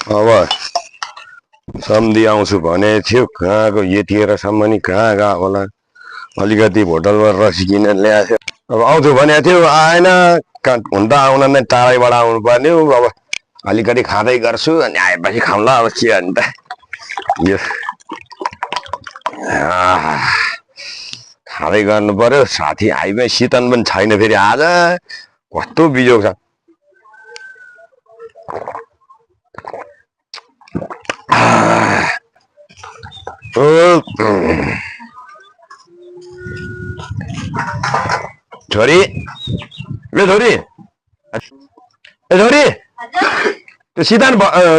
अब सम्धि आउँछु भने थियो कहाँको यतिखेरसम्म नि कहाँ गएको होला अलिकति होटलमा रक्सी किनेर ल्याएको थियो अब आउँछु भनेको थियो आएन हुन त आउन नै टाढैबाट आउनु पर्ने हो अब अलिकति खाँदै गर्छु अनि आएपछि खाउँला अब के अन्त यो खाँदै गर्नु पर्यो साथी आइमै शीतन पनि छैन फेरि आज कस्तो बिजोग छ छोरी ए छोरी ए छोरी त्यो शीतन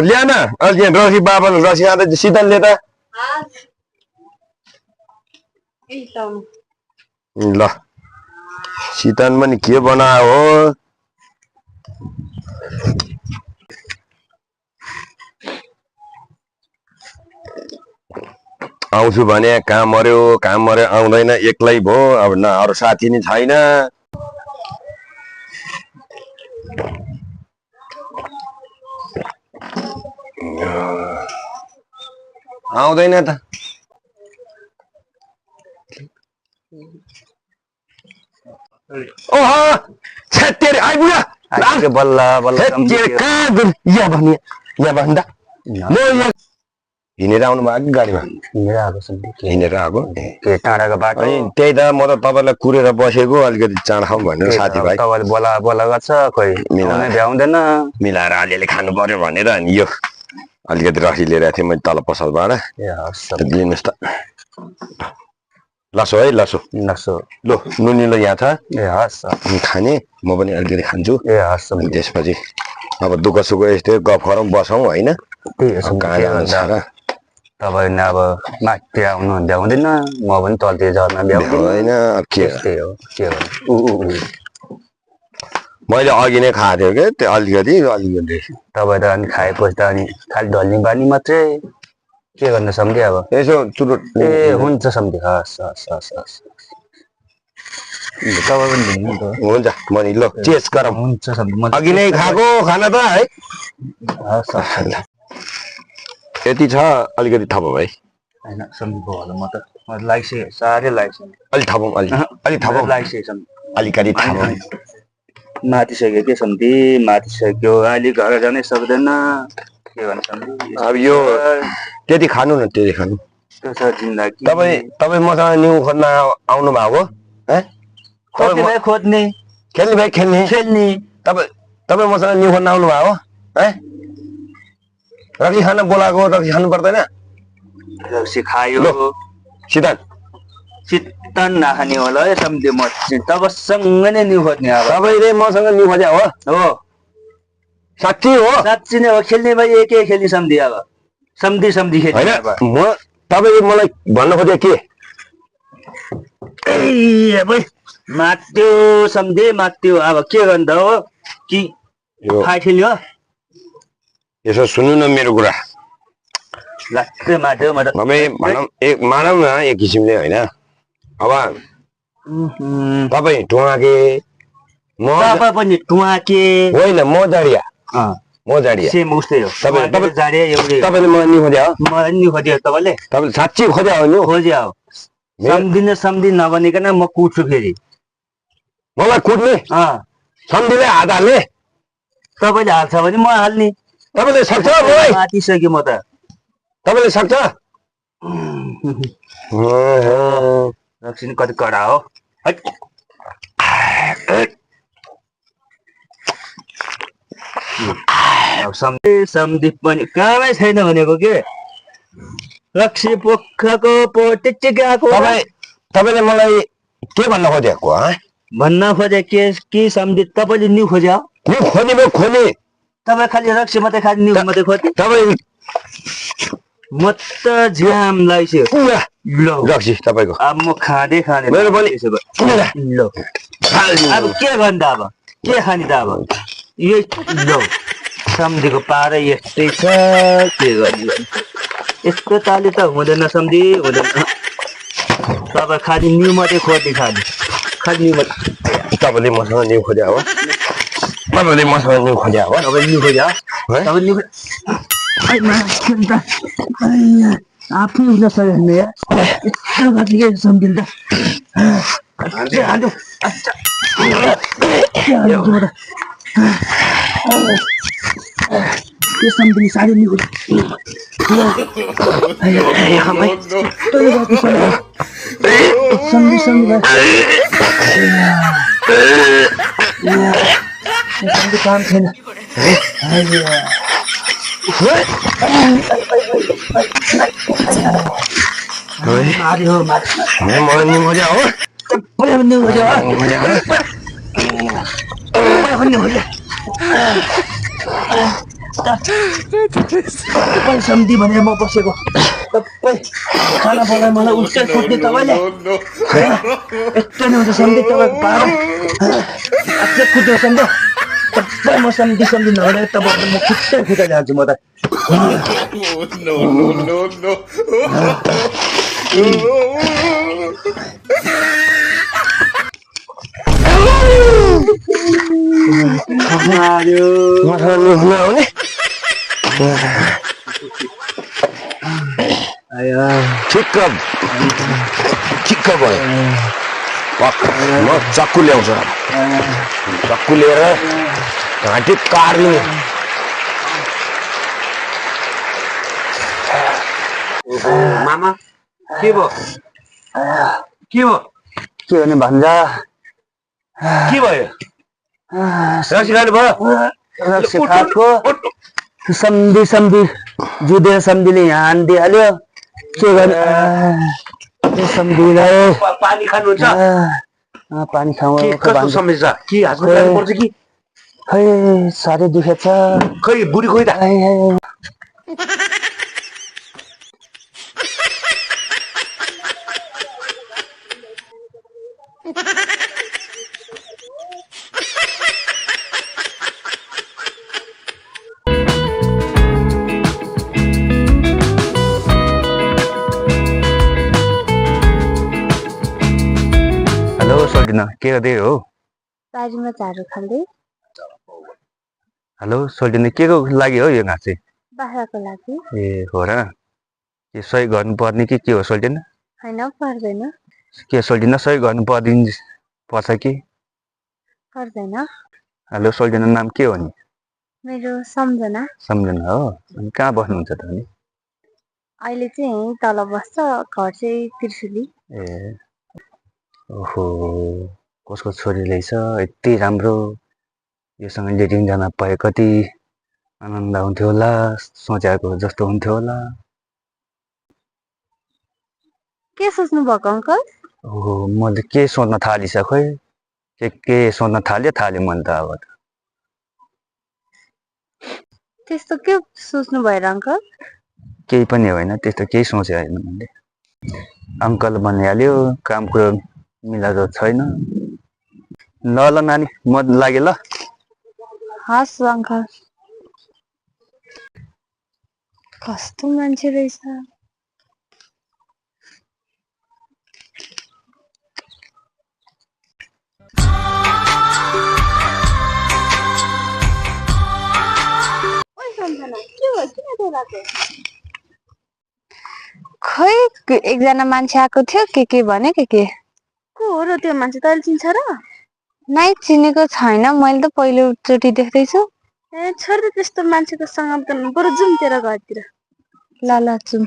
ल्यान रसी बाबा रसी खाँदै शीतन ले त ल शीतन पनि के बनायो हो आउँछु भने काम मर्यो आउँदैन एक्लै भो अब न अरू साथी नि छैन आउँदैन त ओह छेतेर आइपुग्यो बल्ल बल्ल यहाँ भन्दा म हिँडेर आउनु भएको गाडीमा हिँडेर आएको टाढाको बाटो अनि त्यही त म त तपाईँलाई कुरेर बसेको अलिकति चाँडा खाउँ भनेर साथीभाइ तपाईँले बोला बोला गर्छ खोइ भ्याउँदैन मिलाएर अलिअलि खानु पर्यो भनेर अनि यो अलिकति रक्सी लिएर आएको थिएँ मैले तल पसलबाट लिनुहोस् त लसो है लसो लसो लो नुनिलो यहाँ छ ए हस् खाने म पनि अलिकति खान्छु ए हस् त्यसपछि अब दुःख सुख यस्तै गफ गरौँ बसौँ होइन कहाँ जान्छ र तपाईँ अब माथि आउनु भ्याउँदैन म पनि तलतिर झर्न भ्याउँदैन के हो के हो मैले अघि नै खाएको थिएँ कि त्यो अलिकति तपाईँ त अनि खाएपछि त अनि खालि ढल्ने बानी मात्रै के गर्न सम्झे अब यसो चुरुट ए हुन्छ सम्झे हस् हस् हस् हस् तपाईँ पनि हुन्छ म नि ल चेस गरौँ हुन्छ सम्झे अघि नै खाएको खाना त है हस् हस् यति छ अलिकति थप भाइ होइन सम्झेको होला म त लागिसक्यो साह्रै लागिसक्यो अलिक थपौँ अलिक थपौँ लागिसक्यो अलिकति थपौँ माथिसक्यो के सम्झे माथिसक्यो अहिले घर जानै सक्दैन के भन्छ अब यो त्यति खानु न त्यति खानु त्यो छ जिन्दगी तपाईँ मसँग न्यु खोज्न आउनु भएको खोज्ने खोज्ने खेल्ने भाइ खेल्ने तपाईँ मसँग न्यु खोज्न आउनु भएको है रक्सी खान बोलाएको रक्सी खानु पर्दैन रक्सी खायो शीतन नखाने होला है सम्झे म तपाईँसँग नै न्यु खोज्ने अब तपाईँले मसँग न्यु खोज्या हो साँच्ची हो साँच्ची नै हो खेल्ने भाइ एकै खेल्ने सम्झे अब सम्झी खेल्ने अब म तपाईँले मलाई भन्न खोजे के मात्यो सम्झे मात्यो अब के गर्नु त हो कि खेल्यो यसो सुन्नु न मेरो कुरा लाग्छ मात्यो मानौ न एक किसिमले होइन अब तपाईँ टुवाके तपाईँ पनि टुवाके होइन म जाडिया सेम उस्तै हो तपाईँले मलाई नि खोज्या हो मलाई नि खोज्यो तपाईँले साँच्ची खोज्या हो नि खोज्या हो सम्झि नभनिकन म कुट्छु फेरि मलाई कुट्ने सम्झिले हात हाल्ने तपाईँले हाल्छ भने म हाल्ने तपाईँले सक्छ मातिसक्यो म त तपाईँले सक्छ रक्सी कति कडा हो सम्झि पनि कामै छैन भनेको के रक्सी पोखाको पोटे गएको तपाईँले मलाई के भन्न खोजेको भन्न खोजे के सम्झि तपाईँले न्यु खोज्या खोज्ने तपाईँ खालि रक्सी मात्रै खालि न्यु मात्रै खोज्ने तपाईँ म त झ्याम लागिसक्यो ल रक्सी तपाईँको अब म खाँदै मेरो पनि ल अब के गर्नु त अब के खाने त अब यो ल सम्झेको पारै यस्तै छ के गर्ने यस्तो ताली त हुँदैन सम्झि हुँदैन तपाईँ खालि न्यु मात्रै खोज्ने खालि न्यु मात्रै तपाईँले मसँग न्यु खोज्या हो तपाईँले मसँग न्यु खोज्या हो तपाईँ न्यु खोज्या हो तपाईँ न्यु आफै उठ्न सकेन यस्तो गतिले सम्झिँदा हाल्यो त्यो सम्झिने साह्रै निको सम्झि सम्झि सम्झि काम छैन मार्यो मर्ने मजा हो तपाईँ सम्धि भनेर म बसेको तपाईँ खाना बनाए मलाई उल्टै खोज्ने तपाईँले यस्तो नै हुन्छ सम्धि तपाईँको पारा अझै खुट्यो सम्झ तपाईँ म सम्धि सम्धि नभएर तपाईँ म खुट्टै खुट्टा जान्छु म त ठिक्क भयो म चक्कु ल्याउँछु चक्कु लिएर घाँटी काट्दिने मामा के भयो के भयो के भने भन्छ के भयो रक्सी खानु भयो रक्सी खाएको सम्धि सम्धि जुधेर सम्धिले यहाँ हानिदिइहाल्यो के गर्ने सम्धिलाई पानी खानुहुन्छ पानी खाऊ कस्तो समस्या के हातमा खानुपर्छ कि खै साह्रै दुखेछ खै बुढी खोइ त हेलो सोल्टिना के गर्दै हो बारीमा झाडु खाँदै हेलो सोल्टिना के को लागि हो यो घाँस चाहिँ बाख्राको लागि ए हो र के सही गर्नुपर्ने कि के हो सोल्टिना होइन पर्दैन के सोल्टिना सही गर्नु पर्छ कि पर्दैन हेलो सोल्टिना नाम के हो नि मेरो सम्झना सम्झना हो अनि कहाँ बस्नुहुन्छ त अनि अहिले चाहिँ यहीँ तल बस्छ घर चाहिँ त्रिशुली ए ओहो कसको छोरी रहेछ यति राम्रो योसँग डेटिङ जान पाए कति आनन्द हुन्थ्यो होला सोचेको जस्तो हुन्थ्यो होला के सोच्नु भएको अङ्कल ओहो मैले के सोध्न थालिसक्यो के सोध्न थाल्यो मैले त अब त्यस्तो के सोच्नु भएर अङ्कल केही पनि होइन त्यस्तो केही सोचेको होइन मैले अङ्कल भनिहाल्यो काम कुरो मिलाएको छैन ल ल नानी म लागेँ ल हस् अङ्कल कस्तो मान्छे रहेछ खै एकजना मान्छे आएको थियो के भने के को हो र त्यो मान्छे तैँले चिन्छ र नाइ चिनेको छैन मैले त पहिलोचोटि देख्दैछु ए छोड त्यस्तो मान्छेको सँग त बरु जाउँ तेरो घरतिर ल ल जाउँ